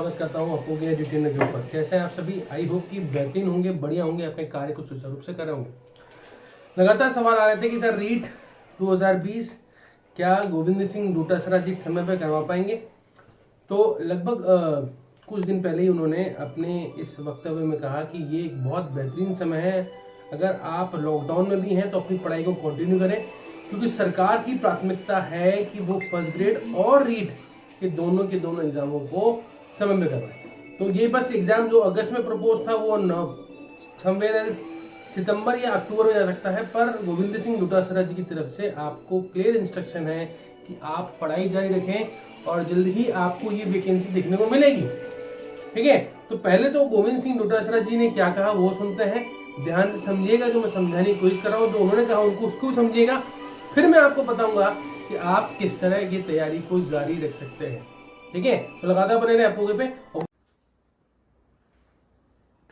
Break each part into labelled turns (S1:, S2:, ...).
S1: स्वागत करता हूँ आपको एडिटिंग के ऊपर। कैसे हैं आप सभी? आई होप कि बेहतरीन होंगे, बढ़िया होंगे, अपने कार्य को सुचारू रूप से कर रहे होंगे। लगातार सवाल आ रहे थे कि सर रीट 2020 क्या गोविंद सिंह डोटासरा जी समय पर करवा पाएंगे? तो लगभग कुछ दिन पहले ही उन्होंने अपने इस वक्तव्य में कहा कि ये एक बहुत बेहतरीन समय है। अगर आप लॉकडाउन में भी हैं तो अपनी पढ़ाई को कंटिन्यू करें, क्योंकि सरकार की प्राथमिकता है कि वो फर्स्ट ग्रेड और रीट के दोनों एग्जामों को समय में करवाएं। तो ये बस एग्जाम जो अगस्त में प्रपोज था वो समवेयर सितंबर या अक्टूबर में जा सकता है, पर गोविंद सिंह डोटासरा जी की तरफ से आपको क्लियर इंस्ट्रक्शन है कि आप पढ़ाई जारी रखें और जल्द ही आपको ये वैकेंसी देखने को मिलेगी। ठीक है, तो पहले तो गोविंद सिंह डोटासरा जी ने क्या कहा वो सुनते हैं, ध्यान से समझिएगा। जो मैं समझाने की कोशिश कर रहा हूँ, जो उन्होंने कहा उनको उसको समझिएगा, फिर मैं आपको बताऊंगा कि आप किस तरह की तैयारी को जारी रख सकते हैं। ठीक है, तो लगातार बने रहे आपको पे।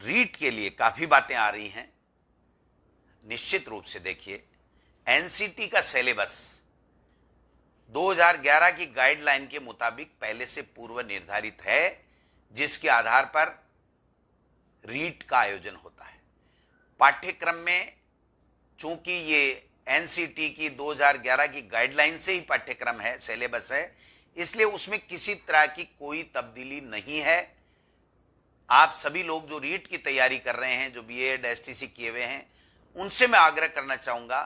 S2: रीट के लिए काफी बातें आ रही हैं। निश्चित रूप से देखिए, एनसीटी का सिलेबस 2011 की गाइडलाइन के मुताबिक पहले से पूर्व निर्धारित है, जिसके आधार पर रीट का आयोजन होता है। पाठ्यक्रम में चूंकि ये एनसीटी की 2011 की गाइडलाइन से ही पाठ्यक्रम है, सिलेबस है, इसलिए उसमें किसी तरह की कोई तब्दीली नहीं है। आप सभी लोग जो रीट की तैयारी कर रहे हैं, जो बीएड एसटीसी किए हुए हैं, उनसे मैं आग्रह करना चाहूंगा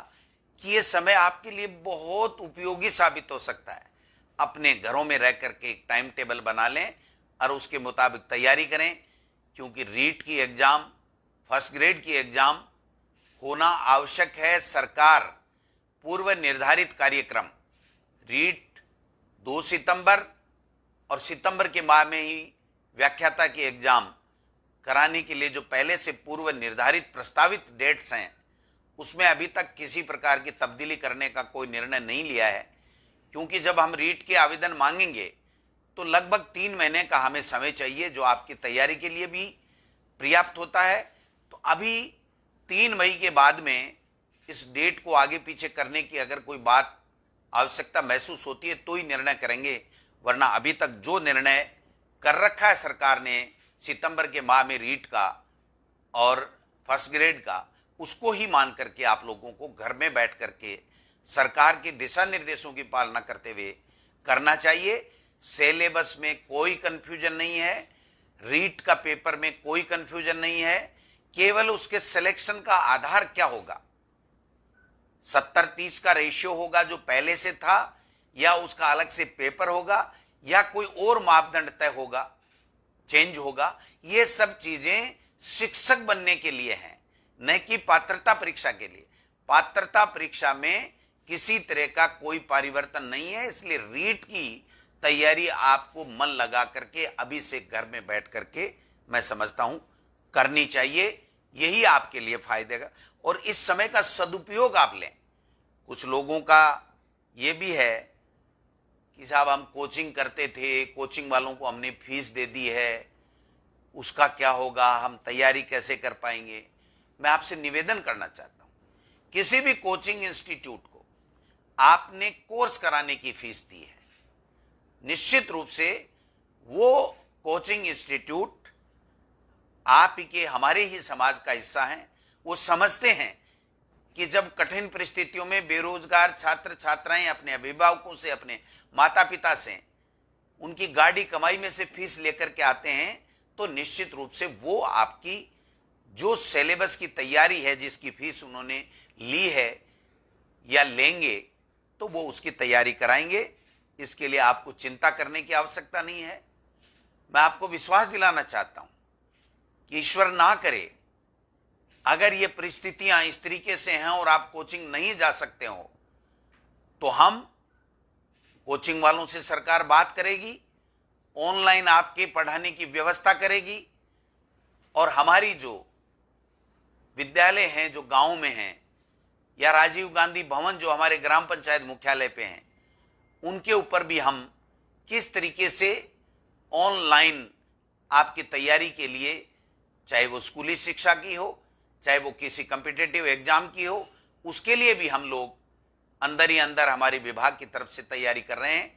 S2: कि ये समय आपके लिए बहुत उपयोगी साबित हो सकता है। अपने घरों में रह करके एक टाइम टेबल बना लें और उसके मुताबिक तैयारी करें, क्योंकि रीट की एग्जाम, फर्स्ट ग्रेड की एग्जाम होना आवश्यक है। सरकार पूर्व निर्धारित कार्यक्रम रीट 2 सितंबर और सितंबर के माह में ही व्याख्याता की एग्जाम कराने के लिए जो पहले से पूर्व निर्धारित प्रस्तावित डेट्स हैं, उसमें अभी तक किसी प्रकार की तब्दीली करने का कोई निर्णय नहीं लिया है। क्योंकि जब हम रीट के आवेदन मांगेंगे तो लगभग 3 महीने का हमें समय चाहिए, जो आपकी तैयारी के लिए भी पर्याप्त होता है। तो अभी 3 मई के बाद में इस डेट को आगे पीछे करने की अगर कोई बात आवश्यकता महसूस होती है तो ही निर्णय करेंगे, वरना अभी तक जो निर्णय कर रखा है सरकार ने सितंबर के माह में रीट का और फर्स्ट ग्रेड का, उसको ही मान करके आप लोगों को घर में बैठ करके सरकार के दिशा निर्देशों की पालना करते हुए करना चाहिए। सिलेबस में कोई कंफ्यूजन नहीं है, रीट का पेपर में कोई कंफ्यूजन नहीं है। केवल उसके सिलेक्शन का आधार क्या होगा, 70-30 का रेशियो होगा जो पहले से था, या उसका अलग से पेपर होगा, या कोई और मापदंड तय होगा, चेंज होगा। ये सब चीजें शिक्षक बनने के लिए हैं, न कि पात्रता परीक्षा के लिए। पात्रता परीक्षा में किसी तरह का कोई परिवर्तन नहीं है, इसलिए रीट की तैयारी आपको मन लगा करके अभी से घर में बैठ करके मैं समझता हूं करनी चाहिए। यही आपके लिए फायदे का, और इस समय का सदुपयोग आप लें। कुछ लोगों का यह भी है कि साहब हम कोचिंग करते थे, कोचिंग वालों को हमने फीस दे दी है, उसका क्या होगा, हम तैयारी कैसे कर पाएंगे। मैं आपसे निवेदन करना चाहता हूं, किसी भी कोचिंग इंस्टीट्यूट को आपने कोर्स कराने की फीस दी है, निश्चित रूप से वो कोचिंग इंस्टीट्यूट आप ही के, हमारे ही समाज का हिस्सा है। वो समझते हैं कि जब कठिन परिस्थितियों में बेरोजगार छात्र छात्राएं अपने अभिभावकों से, अपने माता पिता से, उनकी गाड़ी कमाई में से फीस लेकर के आते हैं, तो निश्चित रूप से वो आपकी जो सिलेबस की तैयारी है, जिसकी फीस उन्होंने ली है या लेंगे, तो वो उसकी तैयारी कराएंगे। इसके लिए आपको चिंता करने की आवश्यकता नहीं है। मैं आपको विश्वास दिलाना चाहता हूं कि ईश्वर ना करे अगर ये परिस्थितियां इस तरीके से हैं और आप कोचिंग नहीं जा सकते हो, तो हम कोचिंग वालों से सरकार बात करेगी, ऑनलाइन आपके पढ़ाने की व्यवस्था करेगी, और हमारी जो विद्यालय हैं जो गांव में हैं, या राजीव गांधी भवन जो हमारे ग्राम पंचायत मुख्यालय पे हैं, उनके ऊपर भी हम किस तरीके से ऑनलाइन आपकी तैयारी के लिए, चाहे वो स्कूली शिक्षा की हो, चाहे वो किसी कॉम्पिटिटिव एग्जाम की हो, उसके लिए भी हम लोग अंदर ही अंदर हमारे विभाग की तरफ से तैयारी कर रहे हैं।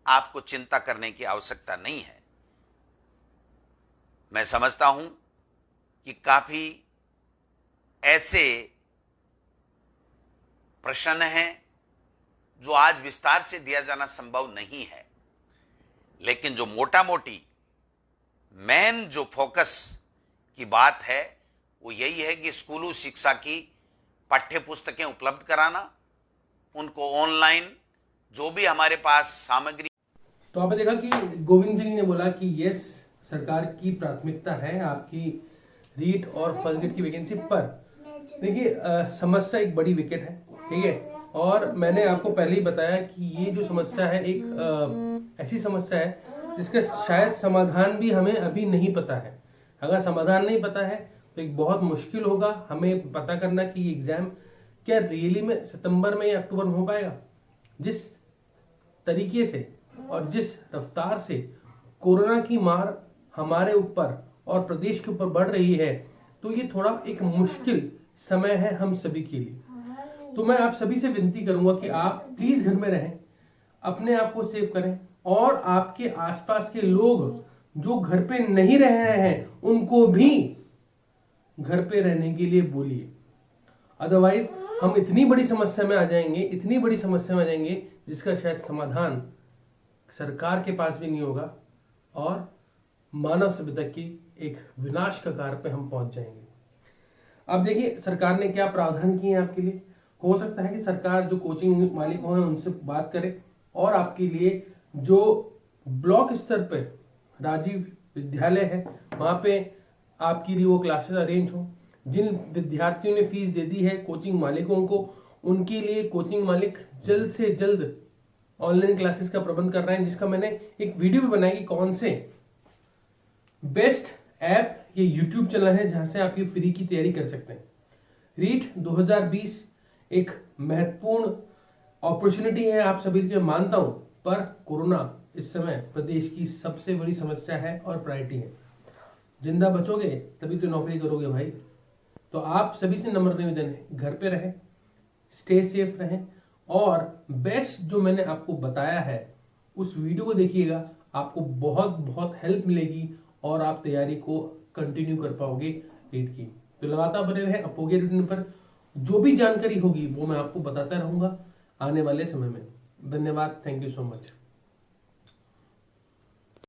S2: आपको चिंता करने की आवश्यकता नहीं है। मैं समझता हूं कि काफी ऐसे प्रश्न हैं जो आज विस्तार से दिया जाना संभव नहीं है, लेकिन जो मोटा मोटी मेन जो फोकस की बात है वो यही है कि स्कूली शिक्षा की पाठ्य पुस्तकें उपलब्ध कराना, उनको ऑनलाइन जो भी हमारे पास सामग्री।
S1: तो आपने देखा कि गोविंद सिंह ने बोला कि यस, सरकार की प्राथमिकता है आपकी रीट और फर्स्ट ग्रेड की वैकेंसी पर। देखिए समस्या एक बड़ी विकेट है, ठीक है, और मैंने आपको पहले ही बताया कि ये जो समस्या है एक ऐसी समस्या है जिसका शायद समाधान भी हमें अभी नहीं पता है। अगर समाधान नहीं पता है तो एक बहुत मुश्किल होगा हमें पता करना कि एग्जाम क्या रियली में सितंबर में या अक्टूबर में हो पाएगा। जिस तरीके से और जिस रफ्तार से कोरोना की मार हमारे ऊपर और प्रदेश के ऊपर बढ़ रही है, तो ये थोड़ा एक मुश्किल समय है हम सभी के लिए। तो मैं आप सभी से विनती करूंगा कि आप प्लीज घर में रहें, अपने आप को सेव करें और आपके आसपास के लोग जो घर पे नहीं रह रहे हैं उनको भी घर पे रहने के लिए बोलिए। अदरवाइज हम इतनी बड़ी समस्या में आ जाएंगे जिसका शायद समाधान सरकार के पास भी नहीं होगा और मानव सभ्यता की एक विनाश का कार पे हम पहुंच जाएंगे। अब देखिए सरकार ने क्या प्रावधान किए हैं आपके लिए। हो सकता है कि सरकार जो कोचिंग मालिक हैं उनसे बात करे और आपके लिए जो ब्लॉक स्तर पे राजीव विद्यालय है वहां पे आपके लिए वो क्लासेस अरेंज हो। जिन विद्यार्थियों ने फीस दे दी है कोचिंग मालिकों को, उनके लिए कोचिंग मालिक जल्द से जल्द ऑनलाइन क्लासेस का प्रबंध कर रहे हैं, जिसका मैंने एक वीडियो भी बनाई कि कौन से बेस्ट ऐप ये यूट्यूब चैनल है जहां से आप ये फ्री की तैयारी कर सकते हैं। रीट 2020 एक महत्वपूर्ण अपॉर्चुनिटी है आप सभी के लिए, मानता हूं, पर कोरोना इस समय प्रदेश की सबसे बड़ी समस्या है और प्रायोरिटी है। जिंदा बचोगे तभी तो नौकरी करोगे भाई। तो आप सभी से नम्र निवेदन है, घर पे रहें, स्टे सेफ रहें और बेस्ट जो मैंने आपको बताया है उस वीडियो को देखिएगा, आपको बहुत बहुत हेल्प मिलेगी और आप तैयारी को कंटिन्यू कर पाओगे रीट की। तो लगातार बने रहे अपोगे रूटीन पर, जो भी जानकारी होगी वो मैं आपको बताता रहूंगा आने वाले समय में। धन्यवाद, थैंक यू सो मच।